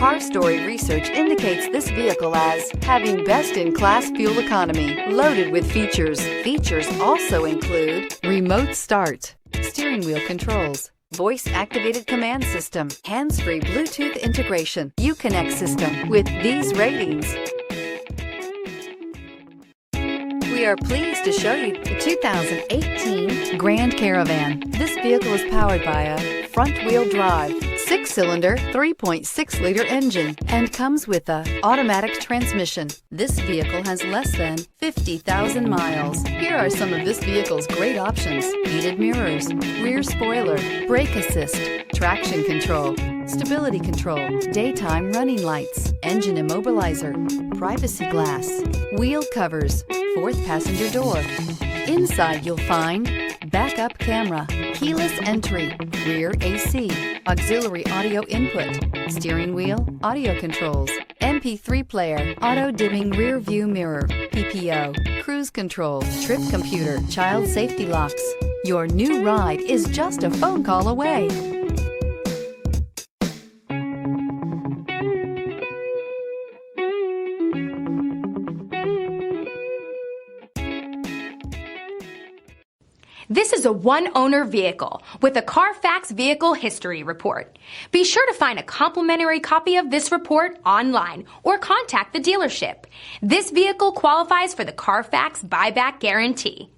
Car Story research indicates this vehicle as having best-in-class fuel economy, loaded with features. Features also include remote start, steering wheel controls, voice-activated command system, hands-free Bluetooth integration, Uconnect system. With these ratings, we are pleased to show you the 2018 Grand Caravan. This vehicle is powered by a front-wheel drive, 6-cylinder, 3.6-liter engine, and comes with a automatic transmission. This vehicle has less than 50,000 miles. Here are some of this vehicle's great options: heated mirrors, rear spoiler, brake assist, traction control, stability control, daytime running lights, engine immobilizer, privacy glass, wheel covers, fourth passenger door. Inside you'll find backup camera, keyless entry, rear AC, auxiliary audio input, steering wheel audio controls, MP3 player, auto dimming rear view mirror, PPO, cruise control, trip computer, child safety locks. Your new ride is just a phone call away. This is a one-owner vehicle with a CARFAX Vehicle History Report. Be sure to find a complimentary copy of this report online or contact the dealership. This vehicle qualifies for the CARFAX Buyback Guarantee.